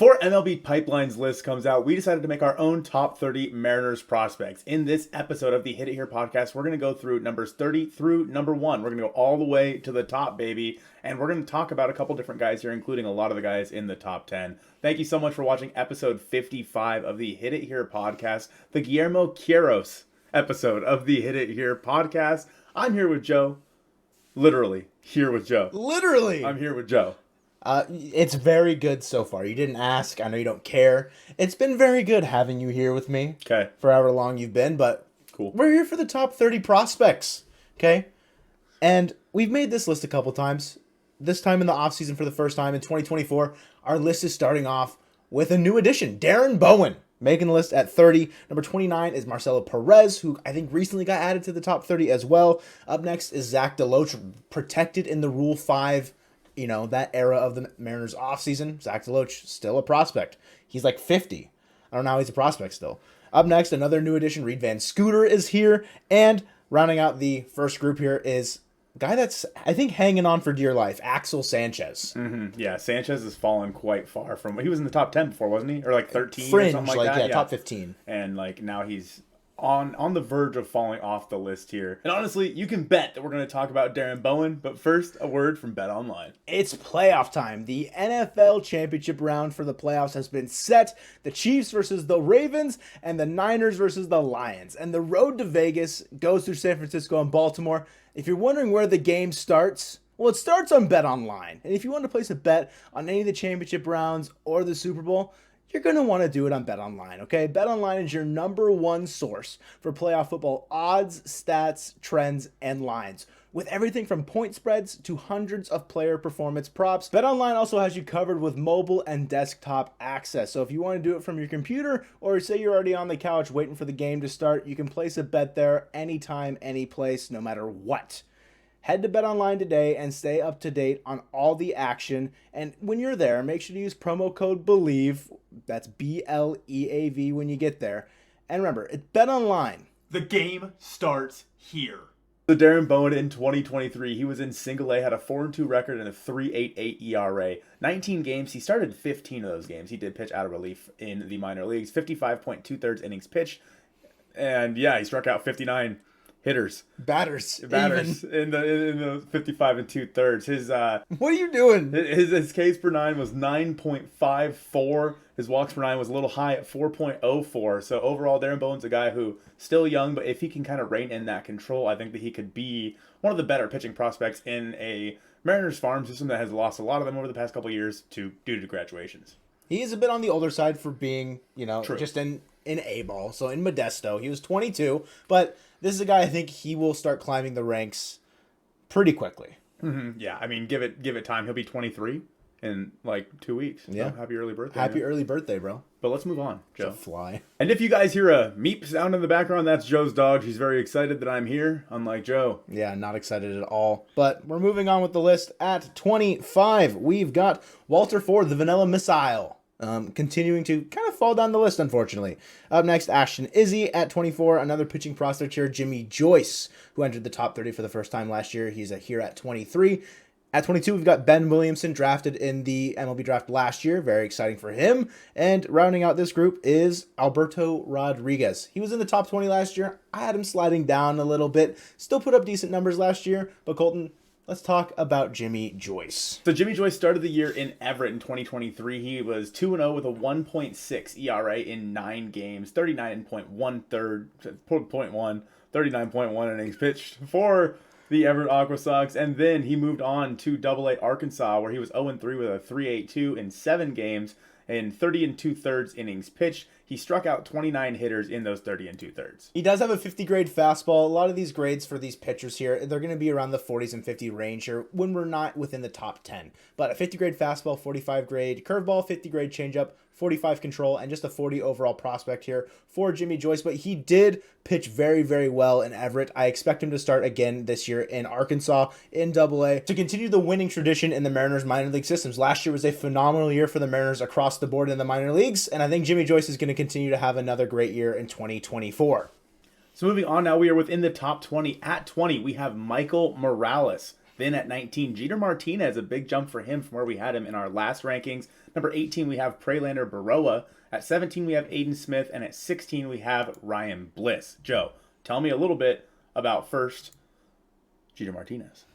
Before MLB Pipeline's list comes out, we decided to make our own top 30 Mariners prospects. In this episode of the Hit It Here podcast, we're going to go through numbers 30 through number 1. We're going to go all the way to the top, baby. And we're going to talk about a couple different guys here, including a lot of the guys in the top 10. Thank you so much for watching episode 55 of the Hit It Here podcast, the Guillermo Quiros episode of the Hit It Here podcast. I'm here with Joe. Literally, here with Joe. Literally! I'm here with Joe. It's very good so far. You didn't ask. I know you don't care. It's been very good having you here with me. Okay. For however long you've been, but cool. We're here for the top 30 prospects. Okay? And we've made this list a couple times. This time in the offseason for the first time in 2024, our list is starting off with a new addition, Darren Bowen, making the list at 30. Number 29 is Marcelo Perez, who I think recently got added to the top 30 as well. Up next is Zach DeLoach, protected in the Rule 5, that era of the Mariners offseason. Zach DeLoach, still a prospect. He's like 50. I don't know how he's a prospect still. Up next, another new addition, Reed Van Scooter is here. And rounding out the first group here is a guy that's, I think, hanging on for dear life, Axel Sanchez. Mm-hmm. Yeah, Sanchez has fallen quite far from... He was in the top 10 before, wasn't he? Or like 13 Fringe, or something like that? Yeah, top 15. And now he's on the verge of falling off the list here. And honestly, you can bet that we're going to talk about Darren Bowen. But first, a word from Bet Online. It's playoff time. The NFL championship round for the playoffs has been set. The Chiefs versus the Ravens and the Niners versus the Lions. And the road to Vegas goes through San Francisco and Baltimore. If you're wondering where the game starts, well, it starts on Bet Online. And if you want to place a bet on any of the championship rounds or the Super Bowl, you're going to want to do it on Bet Online, okay? Bet Online is your number one source for playoff football odds, stats, trends, and lines. With everything from point spreads to hundreds of player performance props, Bet Online also has you covered with mobile and desktop access. So if you want to do it from your computer, or say you're already on the couch waiting for the game to start, you can place a bet there anytime, any place, no matter what. Head to BetOnline today and stay up to date on all the action. And when you're there, make sure to use promo code Bleav. That's BLEAV when you get there. And remember, it's BetOnline. The game starts here. So Darren Bowen in 2023, he was in single A, had a 4-2 record and a 3.88 ERA. 19 games, he started 15 of those games. He did pitch out of relief in the minor leagues. 55.2 innings pitched. And yeah, he struck out 59 hitters. Batters in the 55 2/3. His what are you doing? His Ks per 9 was 9.54. His walks per 9 was a little high at 4.04. So overall, Darren Bowen's a guy who still young, but if he can kind of rein in that control, I think that he could be one of the better pitching prospects in a Mariners farm system that has lost a lot of them over the past couple of years due to graduations. He is a bit on the older side for being, True. Just in A-ball. So in Modesto, he was 22, but this is a guy I think he will start climbing the ranks pretty quickly. Mm-hmm. Yeah, I mean, give it time. He'll be 23 in like 2 weeks. Yeah. So happy early birthday. Happy early birthday, bro. But let's move on, Joe. It's a fly. And if you guys hear a meep sound in the background, that's Joe's dog. She's very excited that I'm here, unlike Joe. Yeah, not excited at all. But we're moving on with the list. At 25, we've got Walter Ford, the Vanilla Missile. Continuing to kind of fall down the list, unfortunately. Up next, Ashton Izzy at 24. Another pitching prospect here, Jimmy Joyce, who entered the top 30 for the first time last year. He's here at 23. At 22, we've got Ben Williamson, drafted in the MLB draft last year. Very exciting for him. And rounding out this group is Alberto Rodriguez. He was in the top 20 last year. I had him sliding down a little bit. Still put up decent numbers last year. But Colton, let's talk about Jimmy Joyce. So Jimmy Joyce started the year in Everett in 2023. He was 2-0 with a 1.6 ERA in 9 games, 39.1 innings pitched for the Everett Aqua Sox. And then he moved on to Double-A Arkansas, where he was 0-3 with a 3.82 in 7 games and 30 2/3 innings pitched. He struck out 29 hitters in those 30 2/3. He does have a 50 grade fastball. A lot of these grades for these pitchers here, they're going to be around the 40s and 50 range here when we're not within the top 10. But a 50 grade fastball, 45 grade curveball, 50 grade changeup, 45 control, and just a 40 overall prospect here for Jimmy Joyce. But he did pitch very, very well in Everett. I expect him to start again this year in Arkansas in Double-A to continue the winning tradition in the Mariners minor league systems. Last year was a phenomenal year for the Mariners across the board in the minor leagues, and I think Jimmy Joyce is going to continue to have another great year in 2024. So moving on now, we are within the top 20. At 20, we have Michael Morales. Then at 19, Jeter Martinez, a big jump for him from where we had him in our last rankings. Number 18, we have Prelander Baroa. At 17, we have Aiden Smith. And at 16, we have Ryan Bliss. Joe, tell me a little bit about first Jeter Martinez.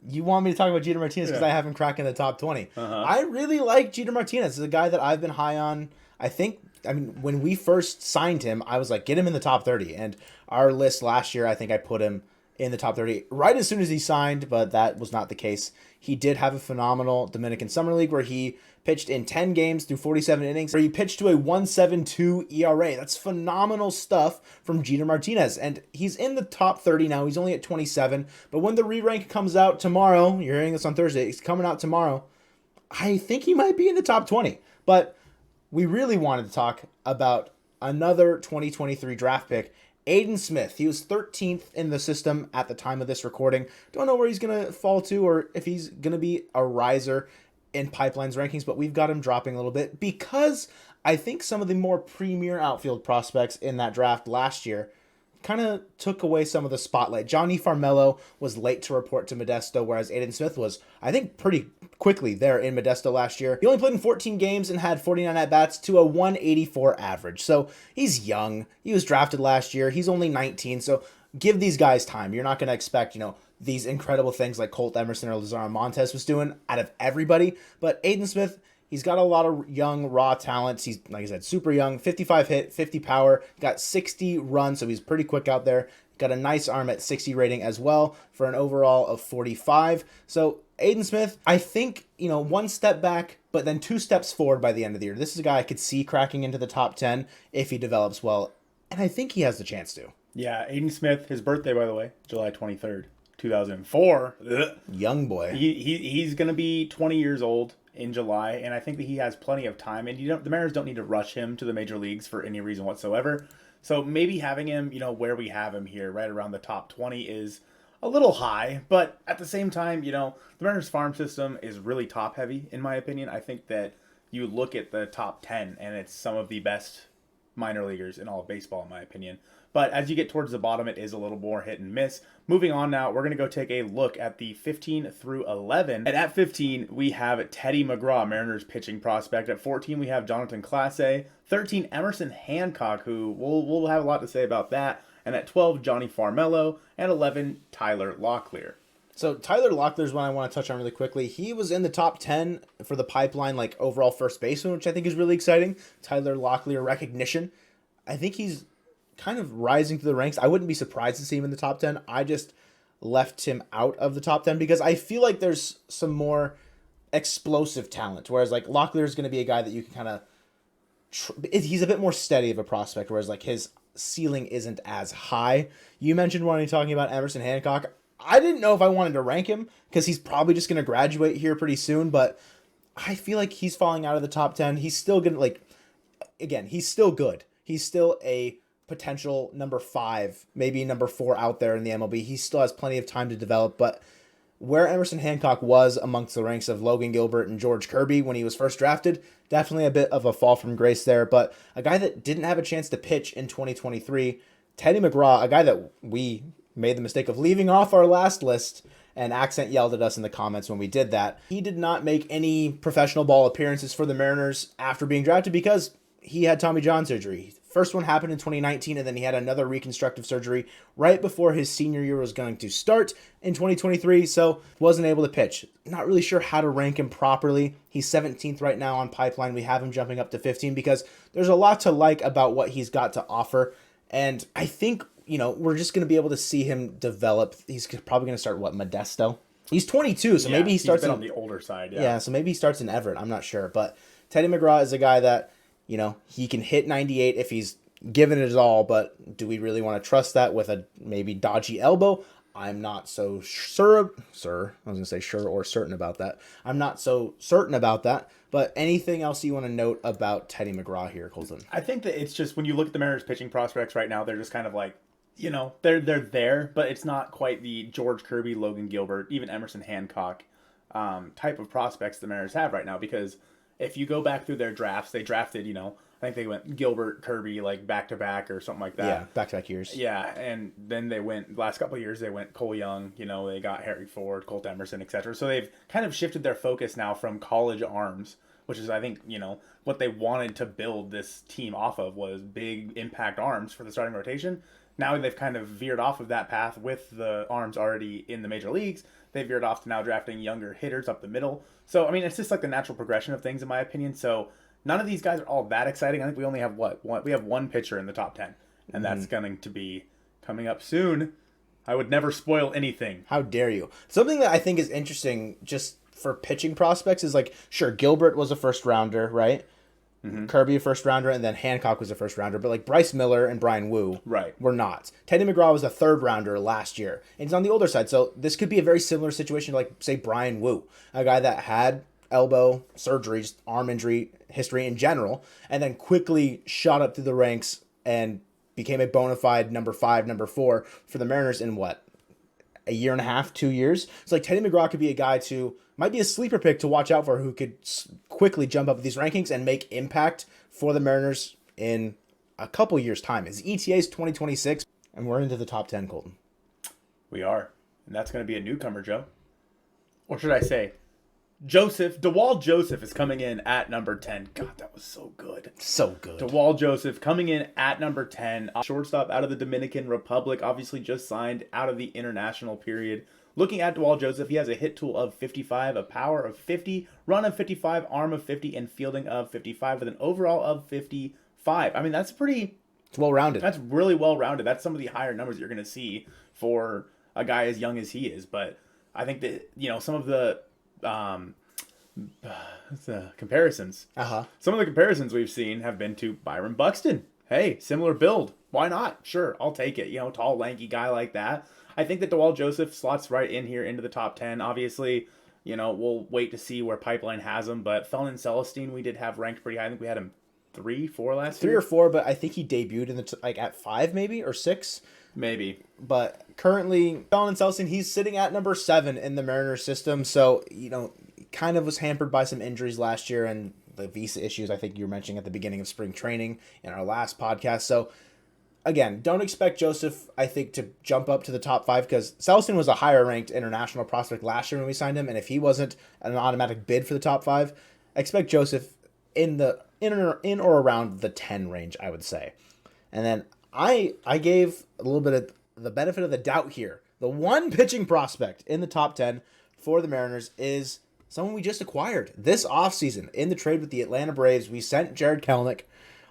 You want me to talk about Jeter Martinez because I have him cracking the top 20. I really like Jeter Martinez. He's a guy that I've been high on. I mean, when we first signed him, I was like, get him in the top 30. And our list last year, I think I put him in the top 30 right as soon as he signed, but that was not the case. He did have a phenomenal Dominican Summer League where he pitched in 10 games through 47 innings, where he pitched to a 1.72 ERA. That's phenomenal stuff from Jeter Martinez. And he's in the top 30 now. He's only at 27. But when the re-rank comes out tomorrow, you're hearing this on Thursday, it's coming out tomorrow, I think he might be in the top 20. But we really wanted to talk about another 2023 draft pick, Aiden Smith. He was 13th in the system at the time of this recording. Don't know where he's going to fall to or if he's going to be a riser in Pipeline's rankings, but we've got him dropping a little bit because I think some of the more premier outfield prospects in that draft last year kind of took away some of the spotlight. Johnny Farmelo was late to report to Modesto, whereas Aiden Smith was, I think, pretty quickly there in Modesto last year. He only played in 14 games and had 49 at-bats to a 184 average. So he's young. He was drafted last year. He's only 19, so give these guys time. You're not going to expect, these incredible things like Colt Emerson or Lazaro Montes was doing out of everybody. But Aiden Smith, he's got a lot of young, raw talents. He's, like I said, super young, 55 hit, 50 power, got 60 runs, so he's pretty quick out there. Got a nice arm at 60 rating as well for an overall of 45. So Aiden Smith, I think, one step back, but then 2 steps forward by the end of the year. This is a guy I could see cracking into the top 10 if he develops well, and I think he has the chance to. Yeah, Aiden Smith, his birthday, by the way, July 23rd, 2004. Ugh. Young boy. He's going to be 20 years old in July, and I think that he has plenty of time, and the Mariners don't need to rush him to the major leagues for any reason whatsoever. So maybe having him, where we have him here, right around the top 20 is a little high, but at the same time, the Mariners farm system is really top heavy, in my opinion. I think that you look at the top 10, and it's some of the best minor leaguers in all of baseball, in my opinion. But as you get towards the bottom, it is a little more hit and miss. Moving on now, we're going to go take a look at the 15 through 11. And at 15, we have Teddy McGraw, Mariners pitching prospect. At 14, we have Jonathan Clase. 13, Emerson Hancock, who we'll have a lot to say about that. And at 12, Johnny Farmelo. And 11, Tyler Locklear. So Tyler Locklear is one I want to touch on really quickly. He was in the top 10 for the Pipeline, overall first baseman, which I think is really exciting. Tyler Locklear recognition. I think he's kind of rising through the ranks. I wouldn't be surprised to see him in the top 10. I just left him out of the top 10 because I feel like there's some more explosive talent. Whereas Locklear is going to be a guy that you can kind of, he's a bit more steady of a prospect. Whereas his ceiling isn't as high. You mentioned when you're talking about Emerson Hancock. I didn't know if I wanted to rank him because he's probably just going to graduate here pretty soon. But I feel like he's falling out of the top 10. He's still going to again, he's still good. He's still a potential number 5, maybe number 4 out there in the MLB. He still has plenty of time to develop, but where Emerson Hancock was amongst the ranks of Logan Gilbert and George Kirby when he was first drafted, definitely a bit of a fall from grace there, but a guy that didn't have a chance to pitch in 2023, Teddy McGraw, a guy that we made the mistake of leaving off our last list, and Accent yelled at us in the comments when we did that. He did not make any professional ball appearances for the Mariners after being drafted because he had Tommy John surgery. First one happened in 2019, and then he had another reconstructive surgery right before his senior year was going to start in 2023, so wasn't able to pitch. Not really sure how to rank him properly. He's 17th right now on Pipeline. We have him jumping up to 15 because there's a lot to like about what he's got to offer, and I think, we're just going to be able to see him develop. He's probably going to start, Modesto? He's 22, so maybe he starts on the older side. Yeah, so maybe he starts in Everett. I'm not sure, but Teddy McGraw is a guy that, he can hit 98 if he's given it his all, but do we really want to trust that with a maybe dodgy elbow? I'm not so sure. I was going to say sure or certain about that. I'm not so certain about that, but anything else you want to note about Teddy McGraw here, Colton? I think that it's just when you look at the Mariners pitching prospects right now, they're just kind of they're there, but it's not quite the George Kirby, Logan Gilbert, even Emerson Hancock type of prospects the Mariners have right now because if you go back through their drafts, they drafted, I think they went Gilbert, Kirby, like back to back or something like that. Yeah, back-to-back years. Yeah, and then they went last couple of years. They went Cole Young. They got Harry Ford, Colt Emerson, etc. So they've kind of shifted their focus now from college arms, which is I think what they wanted to build this team off of was big impact arms for the starting rotation. Now they've kind of veered off of that path with the arms already in the major leagues. They veered off to now drafting younger hitters up the middle. So I mean, it's just like the natural progression of things in my opinion. So none of these guys are all that exciting. I think we only have we have one pitcher in the top 10, and that's going to be coming up soon. I would never spoil anything. How dare you? Something that I think is interesting just for pitching prospects is like, sure, Gilbert was a first rounder, right? Mm-hmm. Kirby a first rounder, and then Hancock was a first rounder, but like Bryce Miller and Brian Wu were not. Teddy McGraw was a third rounder last year, and he's on the older side. So this could be a very similar situation to like, say, Brian Wu, a guy that had elbow surgeries, arm injury history in general, and then quickly shot up through the ranks and became a bona fide number 5, number 4 for the Mariners in what, a year and a half, 2 years. So like Teddy McGraw could be a guy might be a sleeper pick to watch out for, who could quickly jump up these rankings and make impact for the Mariners in a couple years' time. His ETA is 2026, and we're into the top 10, Colton. We are, and that's going to be a newcomer, Joe. Or should I say, DeWalt Joseph is coming in at number 10. God, that was so good. So good. DeWalt Joseph coming in at number 10. Shortstop out of the Dominican Republic, obviously just signed out of the international period. Looking at DeWalt Joseph, he has a hit tool of 55, a power of 50, run of 55, arm of 50, and fielding of 55 with an overall of 55. I mean, that's pretty... It's well-rounded. That's really well-rounded. That's some of the higher numbers you're going to see for a guy as young as he is. But I think that, some of the... comparisons. Some of the comparisons we've seen have been to Byron Buxton. Hey, similar build. Why not? Sure, I'll take it. Tall, lanky guy like that. I think that DeWalt Joseph slots right in here into the top 10. Obviously, we'll wait to see where Pipeline has him. But Felon Celestine, we did have ranked pretty high. I think we had him 3, 4 last year. 3 or 4, but I think he debuted in at 5 maybe, or 6. Maybe. But currently, Felon Celestine, he's sitting at number 7 in the Mariners system. So, kind of was hampered by some injuries last year and the visa issues I think you were mentioning at the beginning of spring training in our last podcast. So, again, don't expect Joseph, I think, to jump up to the top 5 because Celestine was a higher-ranked international prospect last year when we signed him, and if he wasn't an automatic bid for the top 5, expect Joseph in or around the 10 range, I would say. And then I gave a little bit of the benefit of the doubt here. The one pitching prospect in the top 10 for the Mariners is someone we just acquired this offseason in the trade with the Atlanta Braves. We sent Jared Kelenic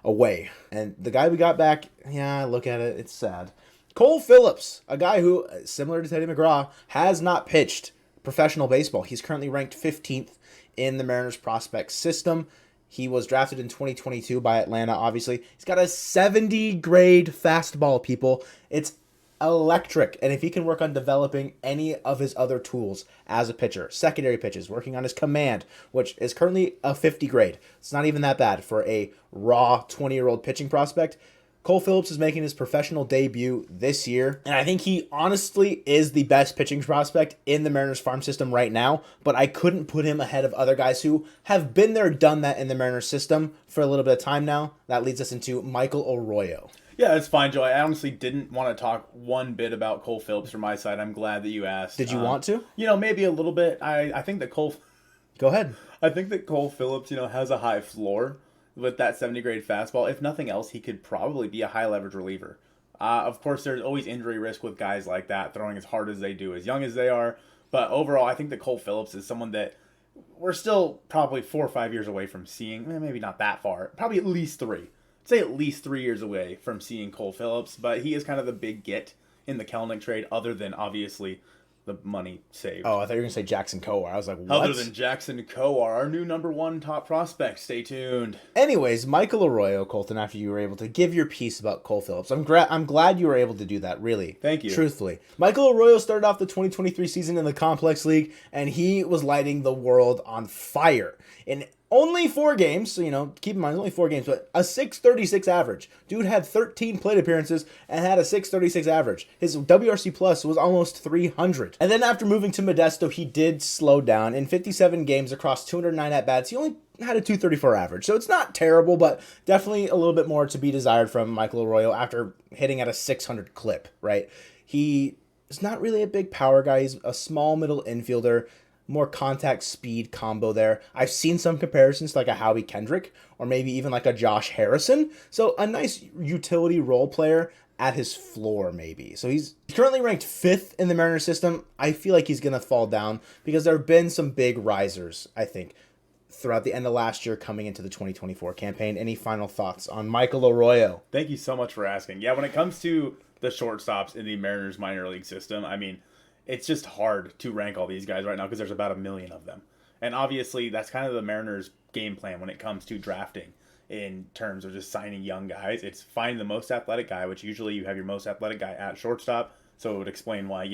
away. And the guy we got back, look at it, it's sad. Cole Phillips, a guy who, similar to Teddy McGraw, has not pitched professional baseball. He's currently ranked 15th in the Mariners prospect system. He was drafted in 2022 by Atlanta, obviously. He's got a 70 grade fastball, people. It's electric. And if he can work on developing any of his other tools as a pitcher, secondary pitches, working on his command, which is currently a 50 grade. It's not even that bad for a raw 20-year-old pitching prospect. Cole Phillips is making his professional debut this year, and I think he honestly is the best pitching prospect in the Mariners farm system right now, but I couldn't put him ahead of other guys who have been there, done that in the Mariners system for a little bit of time now. That leads us into Michael Arroyo. Yeah, it's fine, Joe. I honestly didn't want to talk one bit about Cole Phillips from my side. I'm glad that you asked. Did you want to? Maybe a little bit. I think that Cole... Go ahead. I think that Cole Phillips, has a high floor with that 70 grade fastball. If nothing else, he could probably be a high leverage reliever. Of course, there's always injury risk with guys like that, throwing as hard as they do, as young as they are. But overall, I think that Cole Phillips is someone that we're still probably 4 or 5 years away from seeing. Maybe not that far. Probably at least 3. Say at least 3 years away from seeing Cole Phillips. But he is kind of the big get in the Kelenic trade, other than obviously the money saved. Oh, I thought you were going to say Jackson Kowar. I was like, what? Other than Jackson Kowar, our new number 1 top prospect. Stay tuned. Anyways, Michael Arroyo, Colton, after you were able to give your piece about Cole Phillips. I'm glad you were able to do that, really. Thank you. Truthfully. Michael Arroyo started off the 2023 season in the Complex League, and he was lighting the world on fire. In Only 4 games, so, keep in mind, only 4 games, but a 636 average. Dude had 13 plate appearances and had a 636 average. His WRC plus was almost 300. And then after moving to Modesto, he did slow down. In 57 games across 209 at-bats, he only had a 234 average. So it's not terrible, but definitely a little bit more to be desired from Michael Arroyo after hitting at a 600 clip, right? He is not really a big power guy. He's a small middle infielder. More contact speed combo there. I've seen some comparisons to like a Howie Kendrick or maybe even like a Josh Harrison. So a nice utility role player at his floor maybe. So he's currently ranked 5th in the Mariners system. I feel like he's going to fall down because there have been some big risers, I think, throughout the end of last year coming into the 2024 campaign. Any final thoughts on Michael Arroyo? Thank you so much for asking. Yeah, when it comes to the shortstops in the Mariners minor league system, I mean, it's just hard to rank all these guys right now because there's about 1 million of them. And obviously, that's kind of the Mariners' game plan when it comes to drafting in terms of just signing young guys. It's find the most athletic guy, which usually you have your most athletic guy at shortstop. So it would explain why,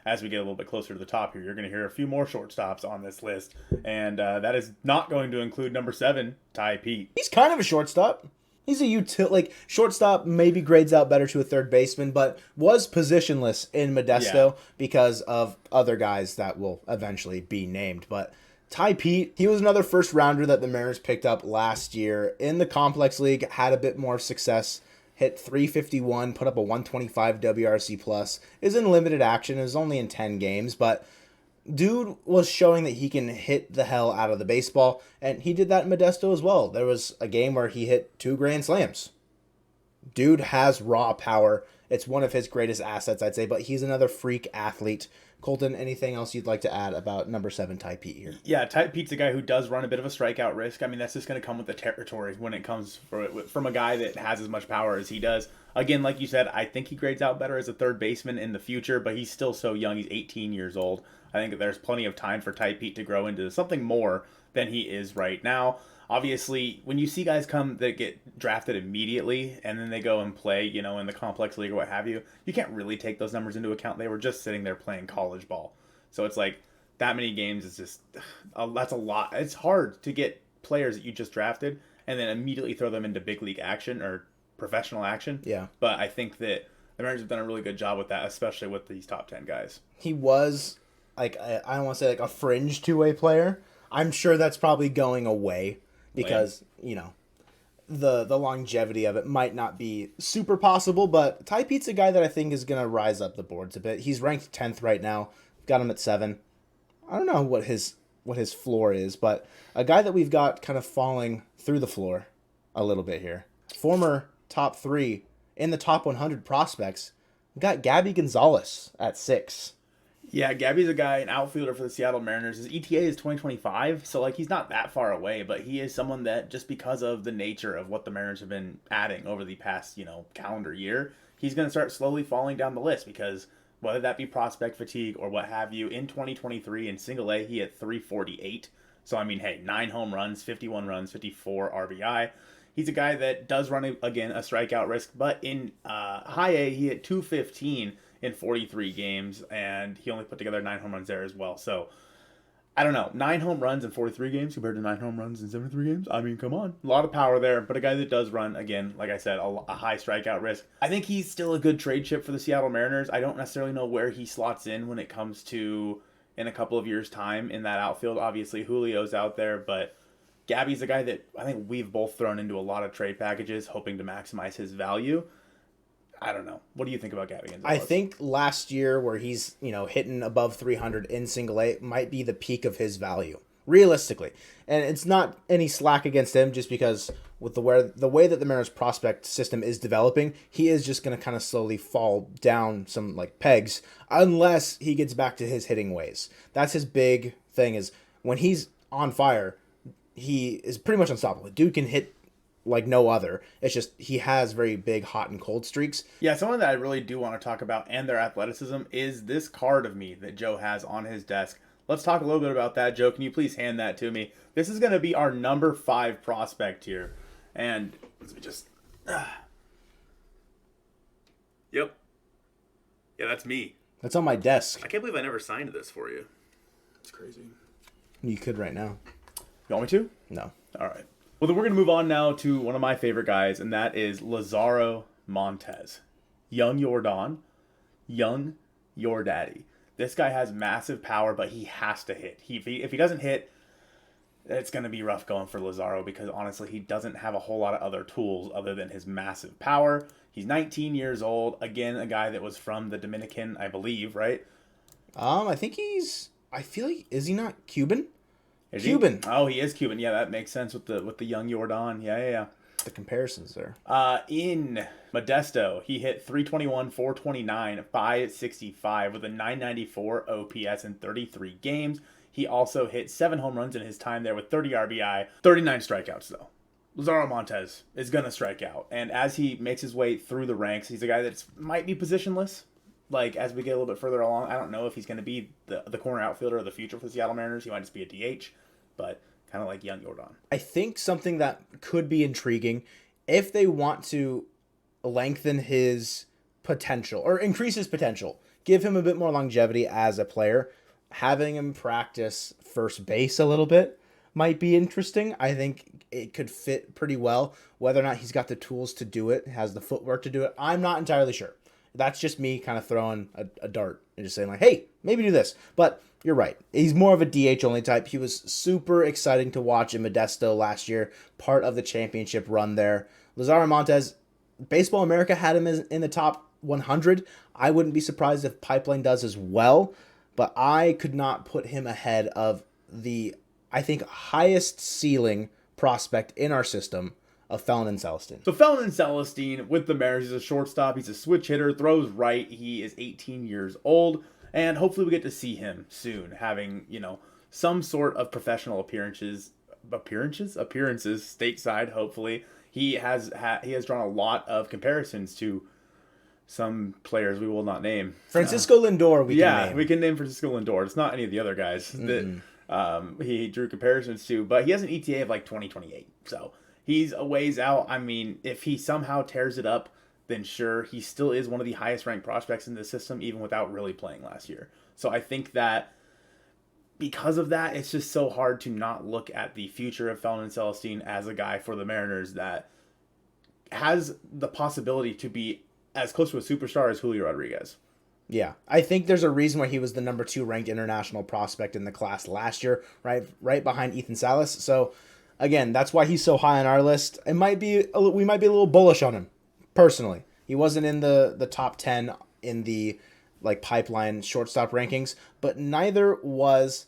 as we get a little bit closer to the top here, you're going to hear a few more shortstops on this list. And that is not going to include number 7, Ty Pete. He's kind of a shortstop. He's a shortstop maybe grades out better to a third baseman, but was positionless in Modesto because of other guys that will eventually be named. But Ty Pete, he was another first rounder that the Mariners picked up last year in the Complex League, had a bit more success, hit 351, put up a 125 WRC plus, is in limited action, is only in 10 games, but dude was showing that he can hit the hell out of the baseball, and he did that in Modesto as well. There was a game where he hit 2 grand slams. Dude has raw power. It's one of his greatest assets, I'd say, but he's another freak athlete. Colton, anything else you'd like to add about number 7, Ty Pete here? Yeah, Ty Pete's a guy who does run a bit of a strikeout risk. I mean, that's just going to come with the territory when it comes from a guy that has as much power as he does. Again, like you said, I think he grades out better as a third baseman in the future, but he's still so young. He's 18 years old. I think there's plenty of time for Ty Pete to grow into something more than he is right now. Obviously, when you see guys come that get drafted immediately and then they go and play, in the complex league or what have you, you can't really take those numbers into account. They were just sitting there playing college ball. So it's like that many games is just, that's a lot. It's hard to get players that you just drafted and then immediately throw them into big league action or professional action. Yeah. But I think that the Mariners have done a really good job with that, especially with these top 10 guys. He was, I don't want to say like a fringe two-way player. I'm sure that's probably going away because, the longevity of it might not be super possible, but Ty Pete's a guy that I think is going to rise up the boards a bit. He's ranked 10th right now. Got him at 7. I don't know what his floor is, but a guy that we've got kind of falling through the floor a little bit here. Former top 3 in the top 100 prospects. We got Gabby Gonzalez at 6. Yeah, Gabby's a guy, an outfielder for the Seattle Mariners. His ETA is 2025, so he's not that far away, but he is someone that just because of the nature of what the Mariners have been adding over the past, calendar year, he's going to start slowly falling down the list because whether that be prospect fatigue or what have you, in 2023 in single A, he had 348. So, 9 home runs, 51 runs, 54 RBI. He's a guy that does run, again, a strikeout risk, but in high A, he hit 215 in 43 games, and he only put together 9 home runs there as well. So, I don't know. 9 home runs in 43 games compared to 9 home runs in 73 games? Come on. A lot of power there, but a guy that does run, again, like I said, a high strikeout risk. I think he's still a good trade chip for the Seattle Mariners. I don't necessarily know where he slots in when it comes to in a couple of years' time in that outfield. Obviously, Julio's out there, but Gabby's a guy that I think we've both thrown into a lot of trade packages hoping to maximize his value. I don't know. What do you think about Gabby Gonzalez? I think last year where he's, hitting above 300 in single A might be the peak of his value, realistically. And it's not any slack against him just because with the way that the Mariners prospect system is developing, he is just going to kind of slowly fall down some pegs unless he gets back to his hitting ways. That's his big thing is when he's on fire, he is pretty much unstoppable. Dude can hit like no other. It's just he has very big hot and cold streaks. Yeah, someone that I really do want to talk about and their athleticism is this card of me that Joe has on his desk. Let's talk a little bit about that. Joe, can you please hand that to me? This is going to be our number 5 prospect here. And let me just... Yep. Yeah, that's me. That's on my desk. I can't believe I never signed this for you. It's crazy. You could right now. You want me to? No. All right. Well, then we're going to move on now to one of my favorite guys, and that is Lazaro Montez. Young Jordan, young your daddy. This guy has massive power, but he has to hit. If he doesn't hit, it's going to be rough going for Lazaro because honestly, he doesn't have a whole lot of other tools other than his massive power. He's 19 years old. Again, a guy that was from the Dominican, I Bleav, right? I think I feel like, is he not Cuban? Is Cuban. He? Oh, he is Cuban. Yeah, that makes sense with the young Jordan. Yeah. The comparisons there. In Modesto, he hit 321, 429, 565 with a 994 OPS in 33 games. He also hit 7 home runs in his time there with 30 RBI, 39 strikeouts though. Lazaro Montez is going to strike out. And as he makes his way through the ranks, he's a guy that might be positionless. Like, as we get a little bit further along, I don't know if he's going to be the corner outfielder of the future for the Seattle Mariners. He might just be a DH, but kind of like young Jordan. I think something that could be intriguing, if they want to lengthen his potential or increase his potential, give him a bit more longevity as a player, having him practice first base a little bit might be interesting. I think it could fit pretty well. Whether or not he's got the tools to do it, has the footwork to do it, I'm not entirely sure. That's just me kind of throwing a dart and just saying like, hey, maybe do this. But you're right. He's more of a DH only type. He was super exciting to watch in Modesto last year, part of the championship run there. Lazaro Montez, Baseball America had him in the top 100. I wouldn't be surprised if Pipeline does as well, but I could not put him ahead of the, I think, highest ceiling prospect in our system of Felon and Celestine. So Felon and Celestine with the Mariners, he's a shortstop. He's a switch hitter, throws right. He is 18 years old, and hopefully we get to see him soon, having, some sort of professional appearances stateside. Hopefully, he has drawn a lot of comparisons to some players we will not name. Francisco Lindor, we can name Francisco Lindor. It's not any of the other guys that he drew comparisons to, but he has an ETA of like 2028, so he's a ways out. I mean, if he somehow tears it up, then sure, he still is one of the highest ranked prospects in the system, even without really playing last year. So I think that because of that, it's just so hard to not look at the future of Felon and Celestine as a guy for the Mariners that has the possibility to be as close to a superstar as Julio Rodriguez. Yeah, I think there's a reason why he was the number 2 ranked international prospect in the class last year, right behind Ethan Salas. So again, that's why he's so high on our list. We might be a little bullish on him, personally. He wasn't in the top 10 in the Pipeline shortstop rankings, but neither was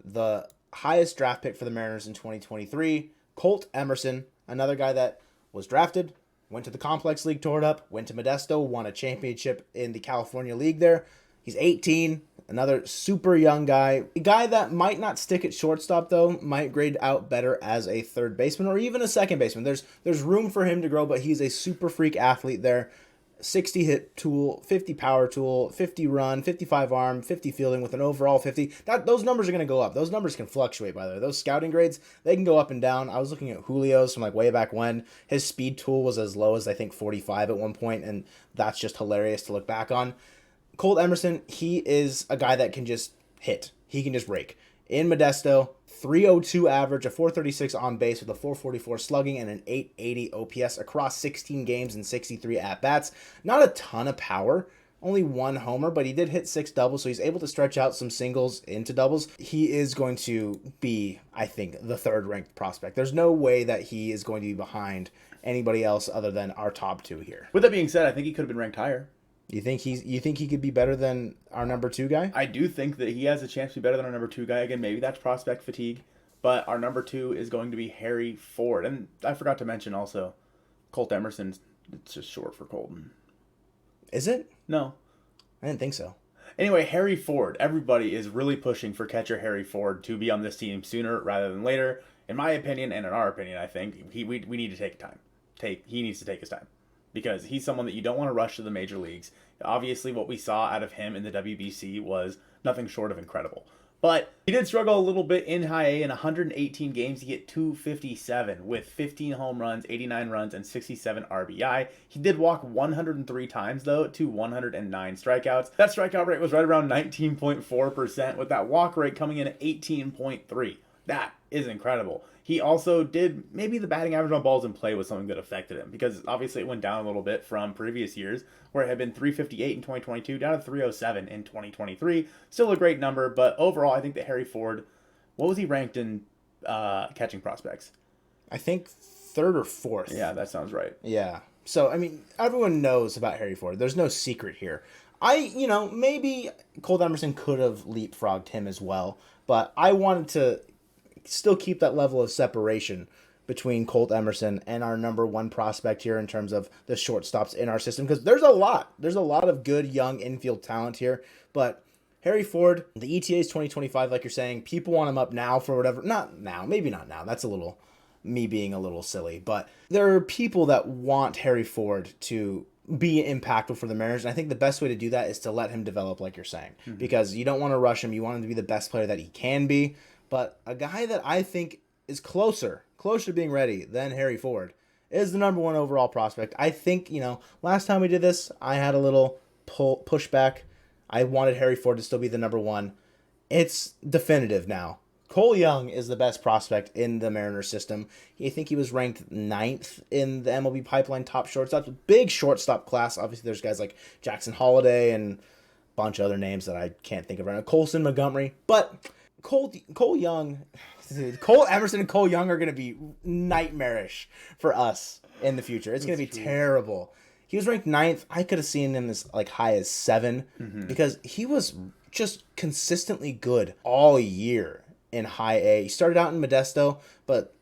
the highest draft pick for the Mariners in 2023, Colt Emerson, another guy that was drafted, went to the Complex League, tore it up, went to Modesto, won a championship in the California League there. He's 18. Another super young guy. A guy that might not stick at shortstop, though, might grade out better as a third baseman or even a second baseman. There's room for him to grow, but he's a super freak athlete there. 60 hit tool, 50 power tool, 50 run, 55 arm, 50 fielding with an overall 50. Those numbers are going to go up. Those numbers can fluctuate, by the way. Those scouting grades, they can go up and down. I was looking at Julio's from way back when. His speed tool was as low as I think 45 at one point, and that's just hilarious to look back on. Colt Emerson, he is a guy that can just hit. He can just rake. In Modesto, 302 average, a 436 on base with a 444 slugging and an 880 OPS across 16 games and 63 at-bats. Not a ton of power, only 1 homer, but he did hit 6 doubles, so he's able to stretch out some singles into doubles. He is going to be, I think, the 3rd-ranked prospect. There's no way that he is going to be behind anybody else other than our top 2 here. With that being said, I think he could have been ranked higher. You think he could be better than our number 2 guy? I do think that he has a chance to be better than our number 2 guy. Again, maybe that's prospect fatigue, but our number 2 is going to be Harry Ford. And I forgot to mention also, Colt Emerson, it's just short for Colton. Is it? No. I didn't think so. Anyway, Harry Ford. Everybody is really pushing for catcher Harry Ford to be on this team sooner rather than later. In my opinion, and in our opinion, I think, we need to take time. He needs to take his time. Because he's someone that you don't want to rush to the major leagues. Obviously, what we saw out of him in the WBC was nothing short of incredible. But he did struggle a little bit in high A. In 118 games, he hit 257 with 15 home runs, 89 runs, and 67 RBI. He did walk 103 times, though, to 109 strikeouts. That strikeout rate was right around 19.4%, with that walk rate coming in at 18.3%. That is incredible. he also did, maybe the batting average on balls in play was something that affected him, because obviously it went down a little bit from previous years where it had been 358 in 2022 down to 307 in 2023. Still a great number, but overall I think that Harry Ford, what was he ranked in catching prospects? I think third or fourth. Yeah, that sounds right. Yeah. So, I mean, everyone knows about Harry Ford. There's no secret here. Maybe Colt Emerson could have leapfrogged him as well, but I wanted to still keep that level of separation between Colt Emerson and our number one prospect here in terms of the shortstops in our system, because there's a lot of good young infield talent here. But Harry Ford, the ETA is 2025, like you're saying. People want him up now for whatever. Not now, maybe not now. That's a little me being a little silly, but there are people that want Harry Ford to be impactful for the Mariners, and I think the best way to do that is to let him develop, like you're saying, because you don't want to rush him. You want him to be the best player that he can be. But a guy that I think is closer to being ready than Harry Ford is the number one overall prospect. I think, last time we did this, I had a little pushback. I wanted Harry Ford to still be the number one. It's definitive now. Cole Young is the best prospect in the Mariners system. I think he was ranked 9th in the MLB pipeline top shortstops. Big shortstop class. Obviously, there's guys like Jackson Holliday and a bunch of other names that I can't think of right now. Colson Montgomery. But Cole Young, Cole Emerson and Cole Young are going to be nightmarish for us in the future. It's going to be terrible. He was ranked 9th. I could have seen him as like high as 7 because he was just consistently good all year in high A. He started out in Modesto, but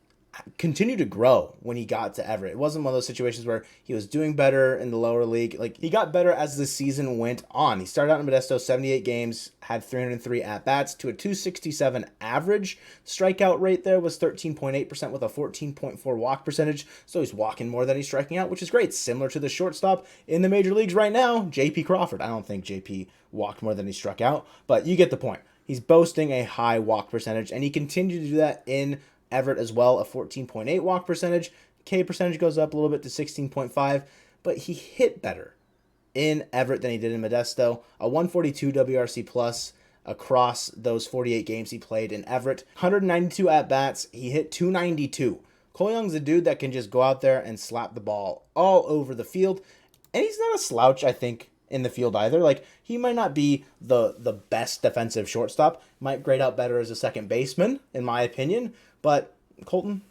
continued to grow when he got to Everett. It wasn't one of those situations where he was doing better in the lower league. Like, he got better as the season went on. He started out in Modesto, 78 games, had 303 at-bats to a 267 average. Strikeout rate there was 13.8% with a 14.4 walk percentage. So he's walking more than he's striking out, which is great. Similar to the shortstop in the major leagues right now, J.P. Crawford. I don't think J.P. walked more than he struck out, but you get the point. He's boasting a high walk percentage, and he continued to do that in Everett as well, a 14.8 walk percentage. K percentage goes up a little bit to 16.5, but he hit better in Everett than he did in Modesto. A 142 WRC plus across those 48 games he played in Everett. 192 at-bats. He hit 292. Cole Young's a dude that can just go out there and slap the ball all over the field, and he's not a slouch, I think, in the field either. Like, he might not be the best defensive shortstop, might grade out better as a second baseman, in my opinion. But Colton,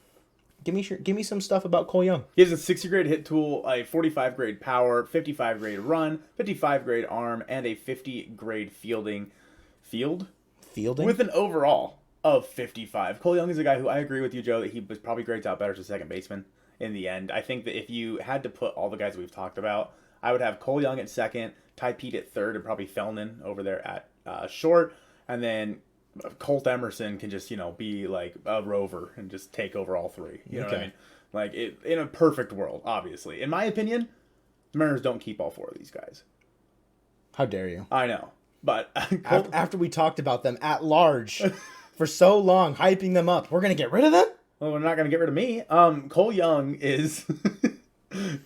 give me some stuff about Cole Young. He has a 60 grade hit tool, a 45 grade power, 55 grade run, 55 grade arm, and a 50 grade fielding with an overall of 55. Cole Young is a guy who, I agree with you, Joe, that he was probably grades out better as a second baseman in the end. I think that if you had to put all the guys we've talked about, I would have Cole Young at second, Ty Pete at third, and probably Fellman over there at short. And then Colt Emerson can just, be like a rover and just take over all three. You know what I mean? Like, in a perfect world, obviously. In my opinion, the Mariners don't keep all 4 of these guys. How dare you? I know. But after we talked about them at large for so long, hyping them up, we're going to get rid of them? Well, we're not going to get rid of me. Cole Young is...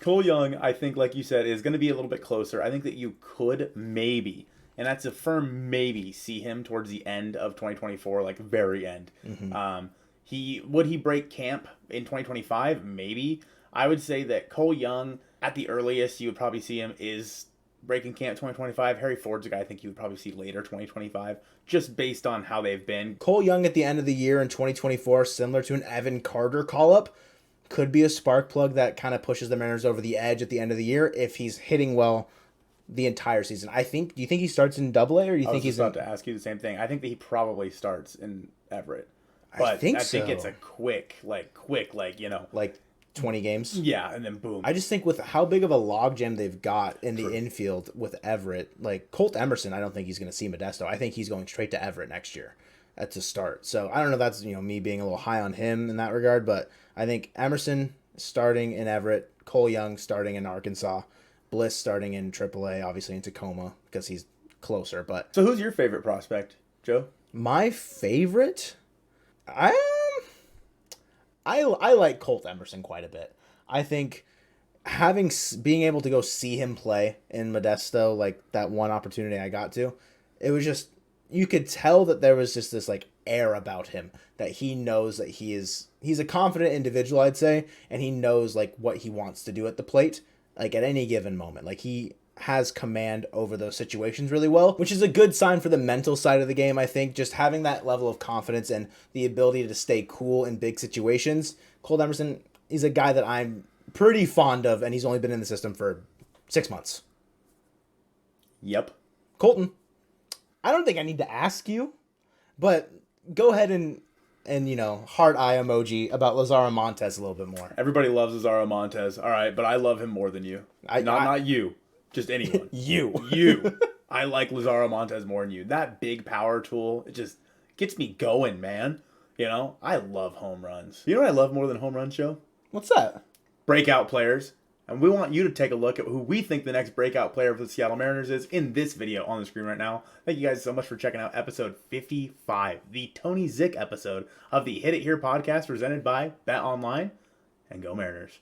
Cole Young, I think, like you said, is going to be a little bit closer. I think that you could maybe, and that's a firm maybe, see him towards the end of 2024, like very end. Would he break camp in 2025? Maybe. I would say that Cole Young, at the earliest, you would probably see him is breaking camp 2025. Harry Ford's a guy I think you would probably see later 2025, just based on how they've been. Cole Young at the end of the year in 2024, similar to an Evan Carter call-up, could be a spark plug that kind of pushes the Mariners over the edge at the end of the year if he's hitting well the entire season. Do you think he starts in Double-A, or do you think he's about to ask you the same thing? I think that he probably starts in Everett. But I think it's a quick, like 20 games. Yeah, and then boom. I just think with how big of a logjam they've got in the infield with Everett, like Colt Emerson, I don't think he's going to see Modesto. I think he's going straight to Everett next year to start. So I don't know if that's me being a little high on him in that regard, but I think Emerson starting in Everett, Cole Young starting in Arkansas, Bliss starting in AAA, obviously in Tacoma because he's closer. But so who's your favorite prospect, Joe? My favorite, I like Colt Emerson quite a bit. I think being able to go see him play in Modesto, like that one opportunity I got to, it was just, you could tell that there was just this like air about him that he knows that he's a confident individual, I'd say, and he knows like what he wants to do at the plate, like at any given moment. Like he has command over those situations really well, which is a good sign for the mental side of the game, I think. Just having that level of confidence and the ability to stay cool in big situations. Cole Emerson, he's a guy that I'm pretty fond of, and he's only been in the system for 6 months. Yep. Colton, I don't think I need to ask you, but go ahead and heart eye emoji about Lazaro Montes a little bit more. Everybody loves Lazaro Montes. All right, but I love him more than you. Not you. Just anyone. You. I like Lazaro Montes more than you. That big power tool, it just gets me going, man. I love home runs. You know what I love more than home runs, Joe? What's that? Breakout players. And we want you to take a look at who we think the next breakout player for the Seattle Mariners is in this video on the screen right now. Thank you guys so much for checking out episode 55, the Tony Zick episode of the Hit It Here podcast presented by Bet Online, and go Mariners.